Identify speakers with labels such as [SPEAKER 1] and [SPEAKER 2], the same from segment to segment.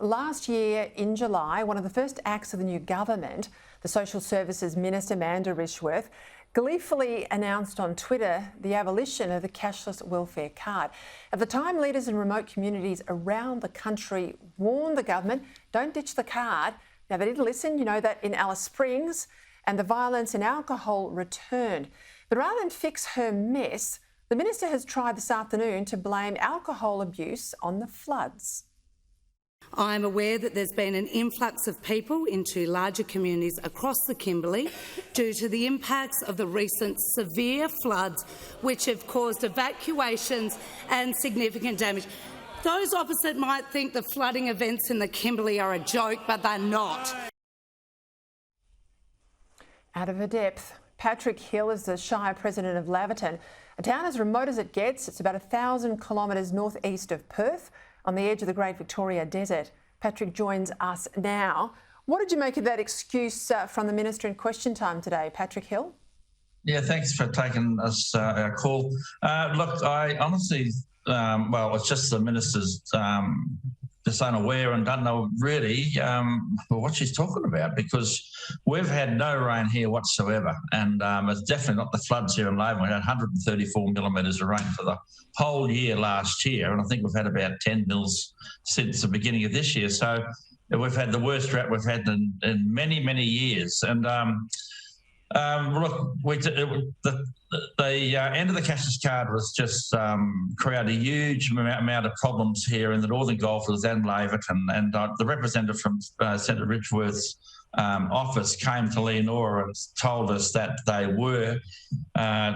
[SPEAKER 1] last year in July, one of the first acts of the new government, the Social Services Minister, Amanda Rishworth, gleefully announced on Twitter the abolition of the cashless welfare card. At the time, leaders in remote communities around the country warned the government, don't ditch the card. Now, they did listen, you know that in Alice Springs, and the violence and alcohol returned. But rather than fix her mess, the minister has tried this afternoon to blame alcohol abuse on the floods.
[SPEAKER 2] I'm aware that there's been an influx of people into larger communities across the Kimberley due to the impacts of the recent severe floods, which have caused evacuations and significant damage. Those opposite might think the flooding events in the Kimberley are a joke, but they're not.
[SPEAKER 1] Out of her depth, Patrick Hill is the Shire President of Laverton, a town as remote as it gets. It's about 1,000 kilometres northeast of Perth, on the edge of the Great Victoria Desert. Patrick joins us now. What did you make of that excuse from the Minister in question time today, Patrick Hill?
[SPEAKER 3] Yeah, thanks for taking us our call. Look, I honestly, well, it's just the Minister's just unaware and don't know really what she's talking about, because we've had no rain here whatsoever, and it's definitely not the floods here in Laverton. We had 134 millimetres of rain for the whole year last year, and I think we've had about 10 mils since the beginning of this year. So we've had the worst drought we've had in many, many years. And look, the end of the cashless card was just created a huge amount of problems here in the Northern Goldfields and Laverton. And the representative from Senator Richworth's office came to Leonora and told us that they were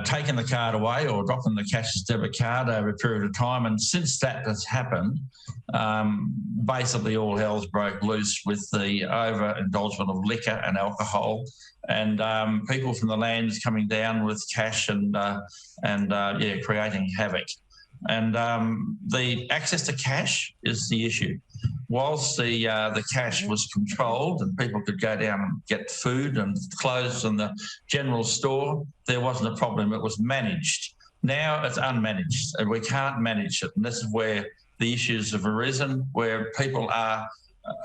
[SPEAKER 3] taking the card away or dropping the cashless debit card over a period of time. And since that has happened, basically all hell's broke loose with the overindulgence of liquor and alcohol, and people from the lands coming down with cash and creating havoc. And the access to cash is the issue. Whilst the cash was controlled and people could go down and get food and clothes in the general store, there wasn't a problem. It was managed. Now it's unmanaged and we can't manage it. And this is where the issues have arisen, where people are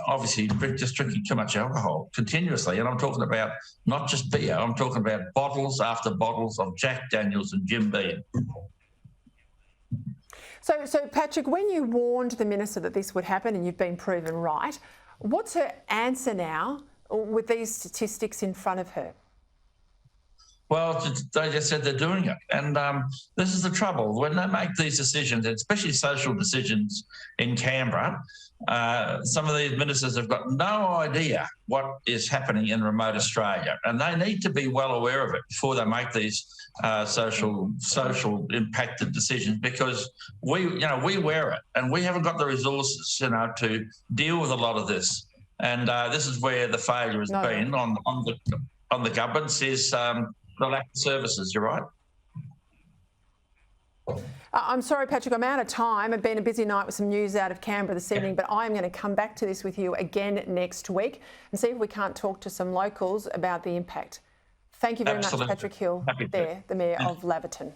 [SPEAKER 3] obviously just drinking too much alcohol continuously. And I'm talking about not just beer, I'm talking about bottles after bottles of Jack Daniels and Jim Beam.
[SPEAKER 1] So Patrick, when you warned the Minister that this would happen and you've been proven right, what's her answer now with these statistics in front of her?
[SPEAKER 3] Well, they just said they're doing it. And this is the trouble. When they make these decisions, especially social decisions in Canberra, some of these ministers have got no idea what is happening in remote Australia. And they need to be well aware of it before they make these social impacted decisions, because we wear it and we haven't got the resources, to deal with a lot of this. And this is where the failure has been on the governments is the lack of services. You're right.
[SPEAKER 1] I'm sorry, Patrick, I'm out of time. It's been a busy night with some news out of Canberra this evening, but I'm going to come back to this with you again next week and see if we can't talk to some locals about the impact. Thank you very much, Patrick Hill, the Mayor of Laverton.